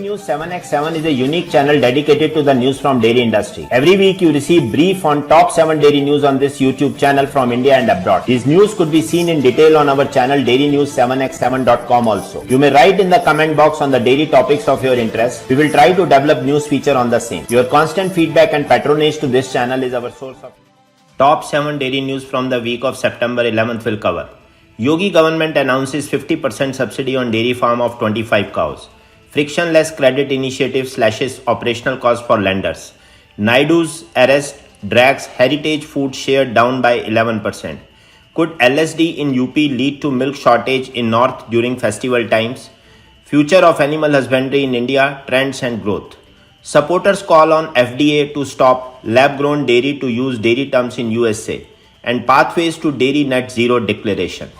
News 7x7 is a unique channel dedicated to the news from dairy industry. Every week you receive brief on top 7 dairy news on this YouTube channel from India and abroad. These news could be seen in detail on our channel dairynews7x7.com also. You may write in the comment box on the dairy topics of your interest. We will try to develop news feature on the same. Your constant feedback and patronage to this channel is our source of top 7 dairy news from the week of September 11th will cover. Yogi government announces 50% subsidy on dairy farm of 25 cows. Frictionless credit initiative slashes operational costs for lenders. Naidu's arrest drags heritage food share down by 11%. Could LSD in UP lead to milk shortage in North during festival times? Future of animal husbandry in India, trends and growth. Supporters call on FDA to stop lab-grown dairy to use dairy terms in USA. And pathways to dairy net zero declaration.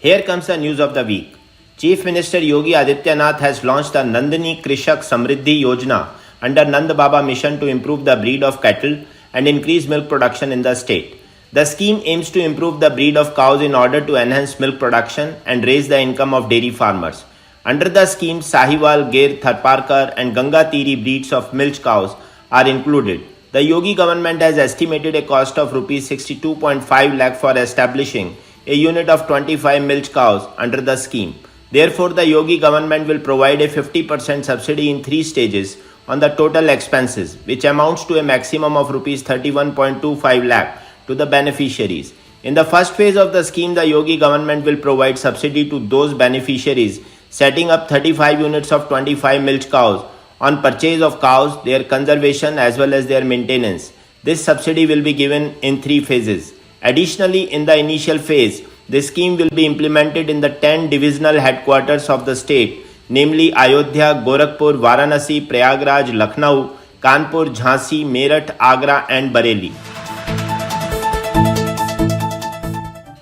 Here comes the news of the week. Chief Minister Yogi Adityanath has launched the Nandini Krishak Samriddhi Yojana under Nand Baba mission to improve the breed of cattle and increase milk production in the state. The scheme aims to improve the breed of cows in order to enhance milk production and raise the income of dairy farmers. Under the scheme, Sahiwal, Gir, Tharparkar and Ganga Tiri breeds of milch cows are included. The Yogi government has estimated a cost of Rs 62.5 lakh for establishing a unit of 25 milch cows under the scheme. Therefore, the Yogi government will provide a 50% subsidy in 3 stages on the total expenses, which amounts to a maximum of Rs 31.25 lakh to the beneficiaries. In the first phase of the scheme, the Yogi government will provide subsidy to those beneficiaries setting up 35 units of 25 milch cows on purchase of cows, their conservation as well as their maintenance. This subsidy will be given in 3 phases. Additionally, in the initial phase, the scheme will be implemented in the 10 divisional headquarters of the state, namely Ayodhya, Gorakhpur, Varanasi, Prayagraj, Lucknow, Kanpur, Jhansi, Meerut, Agra and Bareilly.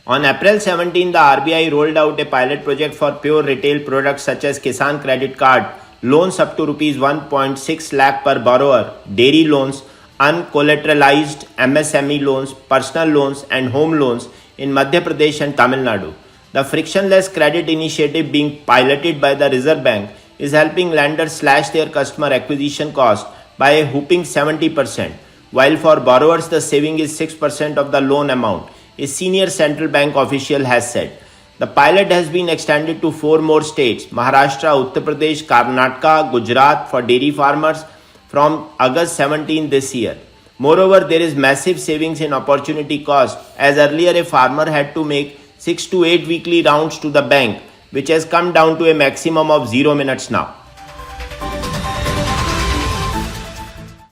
On April 17, the RBI rolled out a pilot project for pure retail products such as Kisan Credit Card, loans up to Rs 1.6 lakh per borrower, dairy loans, uncollateralized MSME loans, personal loans and home loans in Madhya Pradesh and Tamil Nadu. The frictionless credit initiative being piloted by the Reserve Bank is helping lenders slash their customer acquisition cost by a whopping 70%, while for borrowers the saving is 6% of the loan amount, a senior central bank official has said. The pilot has been extended to 4 more states, Maharashtra, Uttar Pradesh, Karnataka, Gujarat for dairy farmers from August 17 this year. Moreover, there is massive savings in opportunity cost, as earlier a farmer had to make 6 to 8 weekly rounds to the bank, which has come down to a maximum of 0 minutes now.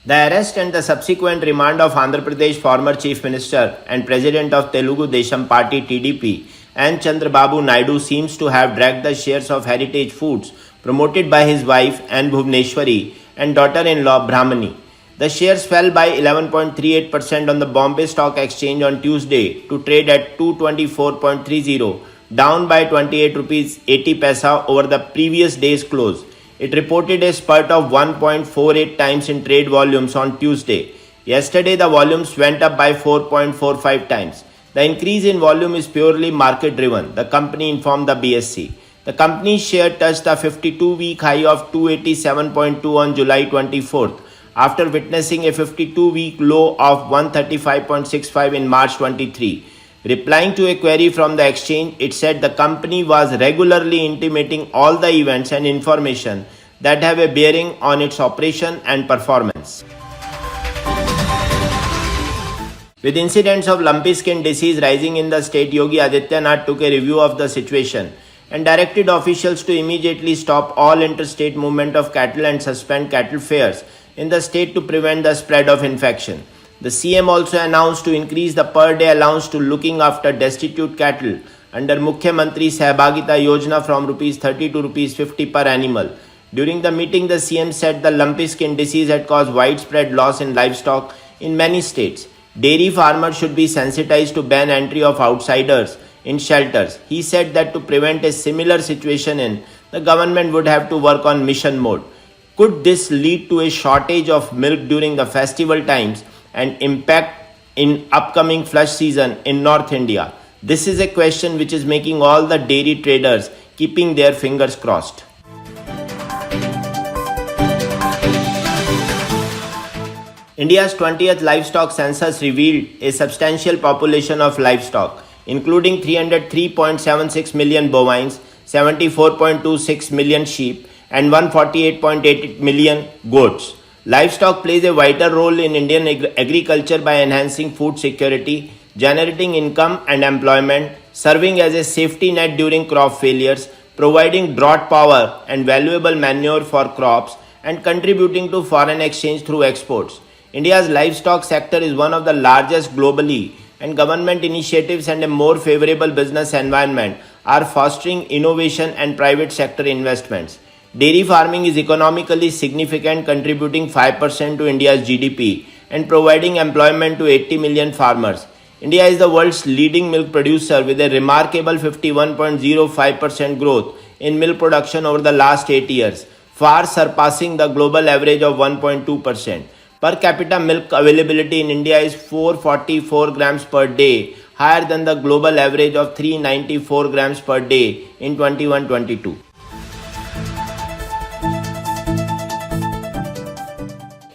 The arrest and the subsequent remand of Andhra Pradesh former Chief Minister and President of Telugu Desam Party TDP and Chandrababu Naidu seems to have dragged the shares of heritage foods promoted by his wife Ann Bhuvneshwari and daughter-in-law Brahmani. The shares fell by 11.38% on the Bombay Stock Exchange on Tuesday to trade at 224.30, down by 28 rupees 80 paisa over the previous day's close. It reported a spurt of 1.48 times in trade volumes on Tuesday. Yesterday, the volumes went up by 4.45 times. The increase in volume is purely market-driven, the company informed the BSE. The company's share touched the 52-week high of 287.2 on July 24th, after witnessing a 52-week low of 135.65 in March 23. Replying to a query from the exchange, it said the company was regularly intimating all the events and information that have a bearing on its operation and performance. With incidents of lumpy skin disease rising in the state, Yogi Adityanath took a review of the situation and directed officials to immediately stop all interstate movement of cattle and suspend cattle fairs in the state to prevent the spread of infection. The CM also announced to increase the per-day allowance to looking after destitute cattle under Mukhyamantri Sahbagita Yojana from Rs 30 to Rs 50 per animal. During the meeting, the CM said the lumpy skin disease had caused widespread loss in livestock in many states. Dairy farmers should be sensitized to ban entry of outsiders in shelters. He said that to prevent a similar situation the government would have to work on mission mode. Could this lead to a shortage of milk during the festival times and impact in upcoming flush season in North India? This is a question which is making all the dairy traders keeping their fingers crossed. India's 20th livestock census revealed a substantial population of livestock, including 303.76 million bovines, 74.26 million sheep, and 148.88 million goats. Livestock plays a vital role in Indian agriculture by enhancing food security, generating income and employment, serving as a safety net during crop failures, providing drought power and valuable manure for crops, and contributing to foreign exchange through exports. India's livestock sector is one of the largest globally, and government initiatives and a more favorable business environment are fostering innovation and private sector investments. Dairy farming is economically significant, contributing 5% to India's GDP and providing employment to 80 million farmers. India is the world's leading milk producer with a remarkable 51.05% growth in milk production over the last 8 years, far surpassing the global average of 1.2%. Per capita milk availability in India is 444 grams per day, higher than the global average of 394 grams per day in 21-22.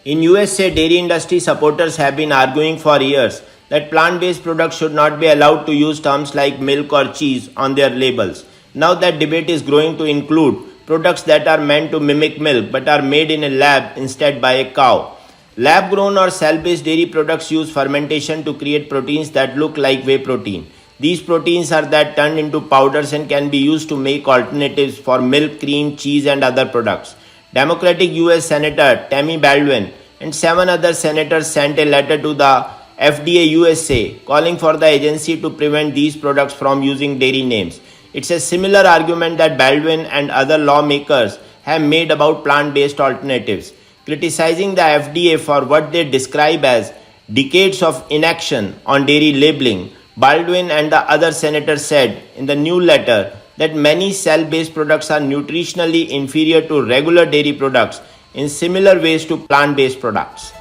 In USA, dairy industry supporters have been arguing for years that plant-based products should not be allowed to use terms like milk or cheese on their labels. Now that debate is growing to include products that are meant to mimic milk but are made in a lab instead by a cow. Lab-grown or cell-based dairy products use fermentation to create proteins that look like whey protein. These proteins are then turned into powders and can be used to make alternatives for milk, cream, cheese, and other products. Democratic US Senator Tammy Baldwin and 7 other senators sent a letter to the FDA USA calling for the agency to prevent these products from using dairy names. It's a similar argument that Baldwin and other lawmakers have made about plant-based alternatives. Criticizing the FDA for what they describe as decades of inaction on dairy labeling, Baldwin and the other senators said in the new letter that many cell-based products are nutritionally inferior to regular dairy products in similar ways to plant-based products.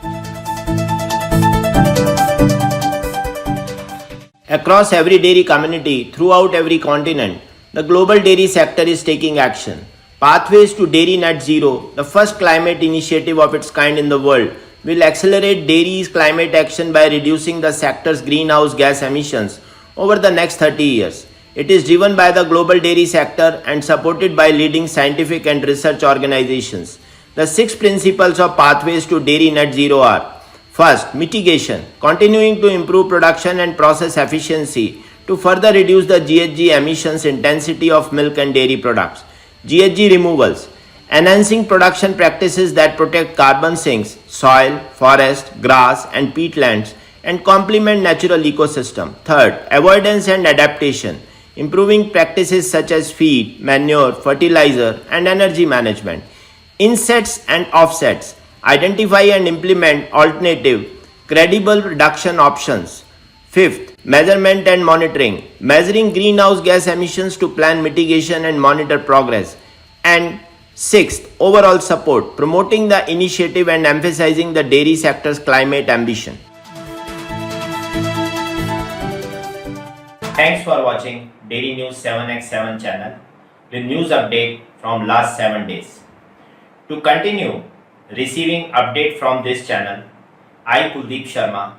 Across every dairy community, throughout every continent, the global dairy sector is taking action. Pathways to Dairy Net Zero, the first climate initiative of its kind in the world, will accelerate dairy's climate action by reducing the sector's greenhouse gas emissions over the next 30 years. It is driven by the global dairy sector and supported by leading scientific and research organizations. The 6 principles of Pathways to Dairy Net Zero are: first, mitigation, continuing to improve production and process efficiency to further reduce the GHG emissions intensity of milk and dairy products. GHG removals, enhancing production practices that protect carbon sinks, soil, forest, grass, and peatlands, and complement natural ecosystem. Third, avoidance and adaptation, improving practices such as feed, manure, fertilizer, and energy management. Insets and offsets, identify and implement alternative, credible reduction options. Fifth, measurement and monitoring, measuring greenhouse gas emissions to plan mitigation and monitor progress. And sixth, overall support, promoting the initiative and emphasizing the dairy sector's climate ambition. Thanks for watching Dairy News 7x7 channel with news update from last 7 days. To continue receiving update from this channel, I Kuldeep Sharma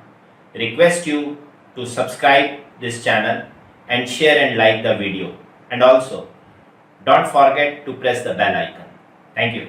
request you to subscribe this channel and share and like the video, and also don't forget to press the bell icon. Thank you.